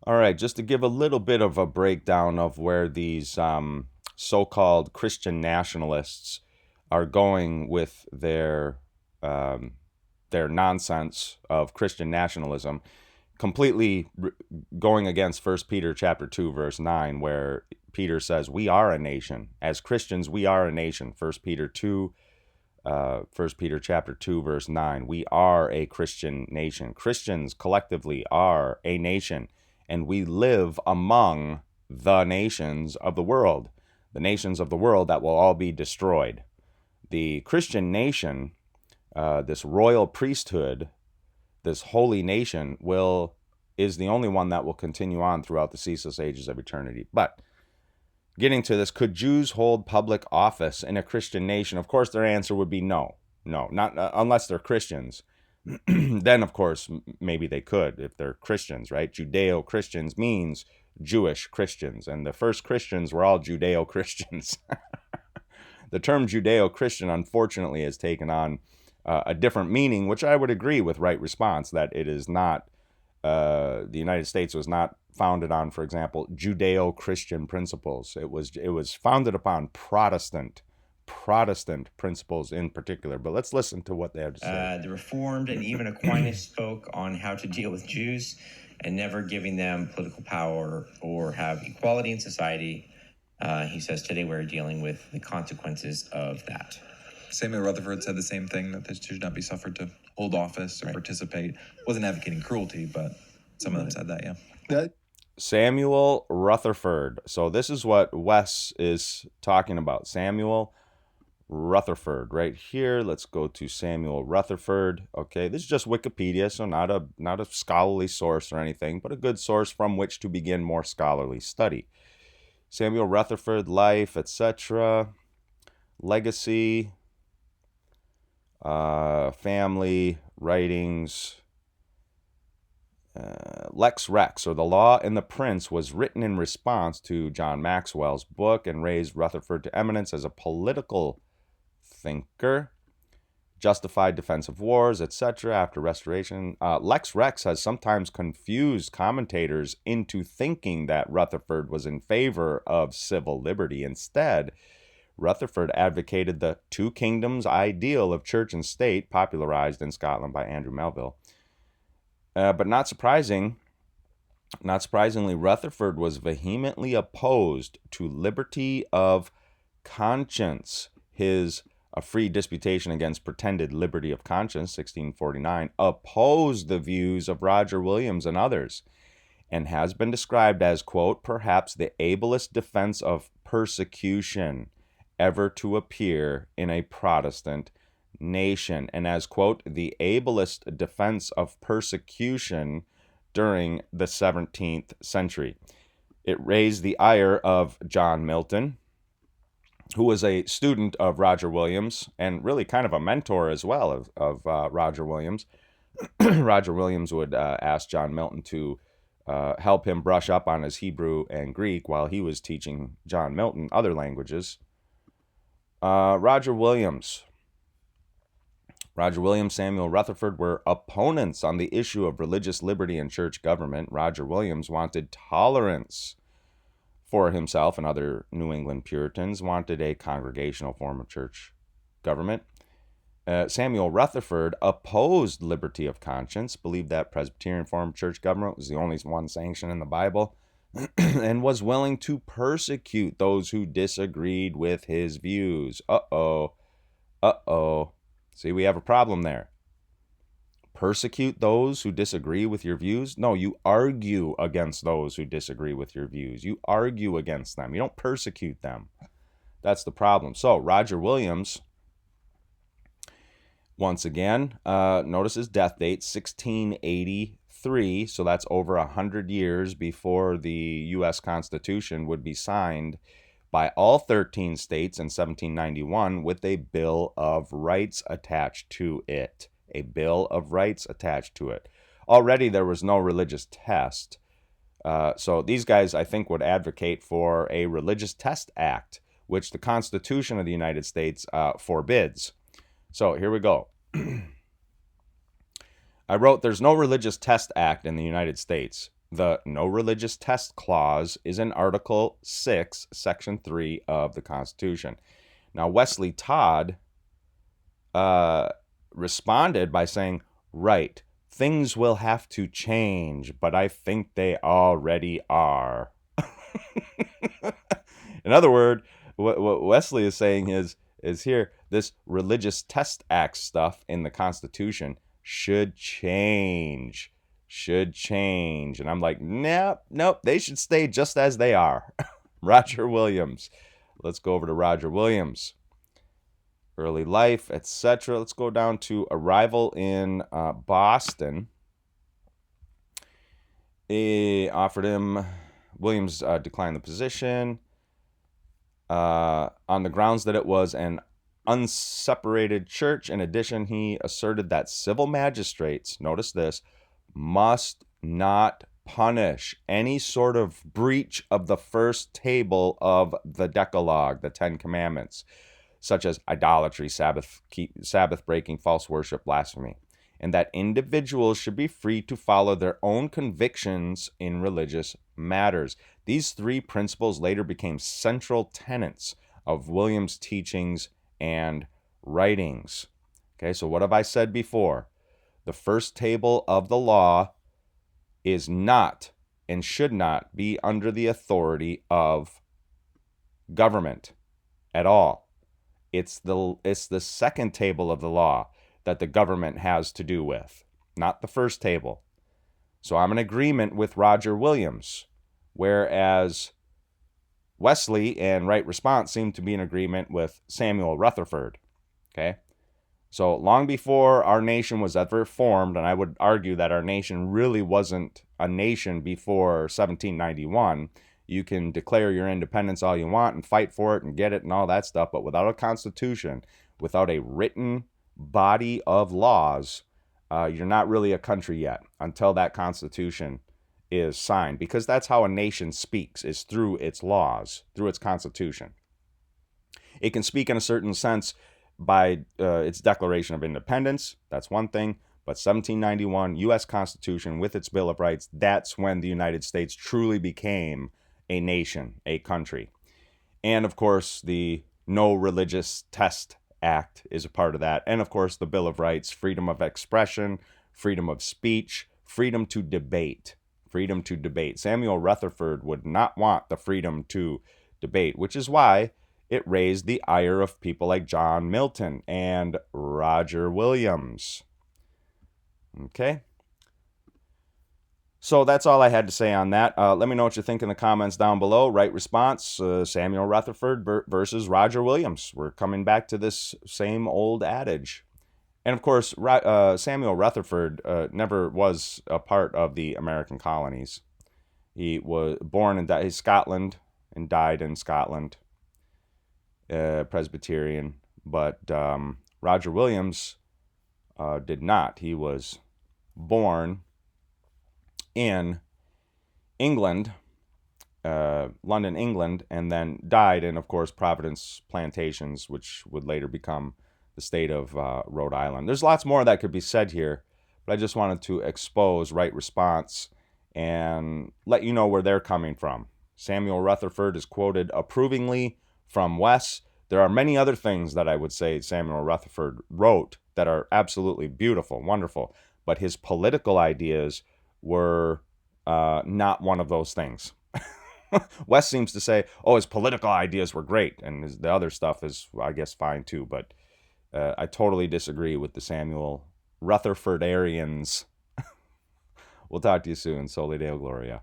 All right, just to give a little bit of a breakdown of where these so-called Christian nationalists are going with um, their nonsense of Christian nationalism, completely going against First Peter chapter 2 verse 9, where Peter says we are a nation. As Christians, we are a nation. First Peter chapter 2 verse 9, we are a Christian nation. Christians collectively are a nation, and we live among the nations of the world that will all be destroyed. The Christian nation, this royal priesthood, this holy nation, is the only one that will continue on throughout the ceaseless ages of eternity. But getting to this, could Jews hold public office in a Christian nation? Of course, their answer would be no, not unless they're Christians. Then, of course, maybe they could if they're Christians, right? Judeo-Christians means Jewish Christians, and the first Christians were all Judeo-Christians. The term Judeo-Christian, unfortunately, has taken on a different meaning, which I would agree with Right Response, that it is not, the United States was not founded on, for example, Judeo-Christian principles. It was founded upon Protestant principles in particular. But let's listen to what they have to say. The Reformed and even Aquinas spoke on how to deal with Jews and never giving them political power or have equality in society. He says today we're dealing with the consequences of that. Samuel Rutherford said the same thing, that they should not be suffered to hold office or participate. Wasn't advocating cruelty, but some of them said that, yeah. Samuel Rutherford. So this is what Wes is talking about. Samuel Rutherford right here. Let's go to Samuel Rutherford. Okay, this is just Wikipedia, so not a scholarly source or anything, but a good source from which to begin more scholarly study. Samuel Rutherford, life, etc., legacy, family, writings. Lex Rex, or The Law and the Prince, was written in response to John Maxwell's book and raised Rutherford to eminence as a political thinker. Justified defense of wars, etc. After Restoration. Lex Rex has sometimes confused commentators into thinking that Rutherford was in favor of civil liberty. Instead, Rutherford advocated the two kingdoms ideal of church and state, popularized in Scotland by Andrew Melville. But not surprisingly, Rutherford was vehemently opposed to liberty of conscience. His A Free Disputation Against Pretended Liberty of Conscience, 1649, opposed the views of Roger Williams and others, and has been described as, quote, perhaps the ablest defense of persecution ever to appear in a Protestant nation, and as, quote, the ablest defense of persecution during the 17th century. It raised the ire of John Milton, who was a student of Roger Williams and really kind of a mentor as well of Roger Williams. Roger Williams would ask John Milton to help him brush up on his Hebrew and Greek while he was teaching John Milton other languages. Roger Williams, Samuel Rutherford were opponents on the issue of religious liberty and church government. Roger Williams wanted tolerance for himself, and other New England Puritans wanted a congregational form of church government. Samuel Rutherford opposed liberty of conscience, believed that Presbyterian form of church government was the only one sanctioned in the Bible, and was willing to persecute those who disagreed with his views. See, we have a problem there. Persecute those who disagree with your views? No, you argue against those who disagree with your views. You argue against them. You don't persecute them. That's the problem. So, Roger Williams, once again, notice his death date, 1683. So that's over 100 years before the U.S. Constitution would be signed by all 13 states in 1791 with a Bill of Rights attached to it. A Bill of Rights attached to it. Already there was no religious test. So these guys, I think, would advocate for a Religious Test Act, which the Constitution of the United States forbids. So here we go. I wrote, there's no Religious Test Act in the United States. The no religious test clause is in Article 6, Section 3 of the Constitution. Now, Wesley Todd responded by saying, right, things will have to change, but I think they already are. In other words, what Wesley is saying is here, this religious test act stuff in the Constitution should change. And I'm like, nope, they should stay just as they are. Roger Williams. Let's go over to Roger Williams. Early life, etc. Let's go down to arrival in Boston. Williams declined the position on the grounds that it was an unseparated church. In addition, he asserted that civil magistrates, notice this, must not punish any sort of breach of the first table of the Decalogue, the Ten Commandments, such as idolatry, Sabbath breaking, false worship, blasphemy, and that individuals should be free to follow their own convictions in religious matters. These three principles later became central tenets of Williams' teachings and writings. Okay, so what have I said before? The first table of the law is not and should not be under the authority of government at all. It's the second table of the law that the government has to do with, not the first table. So I'm in agreement with Roger Williams, whereas Wesley and Right Response seem to be in agreement with Samuel Rutherford. Okay? So long before our nation was ever formed, and I would argue that our nation really wasn't a nation before 1791, you can declare your independence all you want and fight for it and get it and all that stuff, but without a constitution, without a written body of laws, you're not really a country yet until that constitution is signed, because that's how a nation speaks, is through its laws, through its constitution. It can speak in a certain sense by its Declaration of Independence. That's one thing. But 1791, U.S. Constitution with its Bill of Rights, that's when the United States truly became a nation, a country. And of course, the No Religious Test Act is a part of that. And of course, the Bill of Rights, freedom of expression, freedom of speech, freedom to debate. Freedom to debate. Samuel Rutherford would not want the freedom to debate, which is why it raised the ire of people like John Milton and Roger Williams. Okay. So that's all I had to say on that. Let me know what you think in the comments down below. Right response, Samuel Rutherford versus Roger Williams. We're coming back to this same old adage. And of course, Samuel Rutherford never was a part of the American colonies. He was born in Scotland and died in Scotland, Presbyterian. But Roger Williams did not. He was born in England, London, England, and then died in, of course, Providence Plantations, which would later become the state of Rhode Island. There's lots more that could be said here, but I just wanted to expose Right Response and let you know where they're coming from. Samuel Rutherford is quoted approvingly from Wes. There are many other things that I would say Samuel Rutherford wrote that are absolutely beautiful, wonderful, but his political ideas were not one of those things. Wes seems to say, oh, his political ideas were great, and the other stuff is, I guess, fine too, but I totally disagree with the Samuel Rutherfordarians. We'll talk to you soon. Soli Deo Gloria.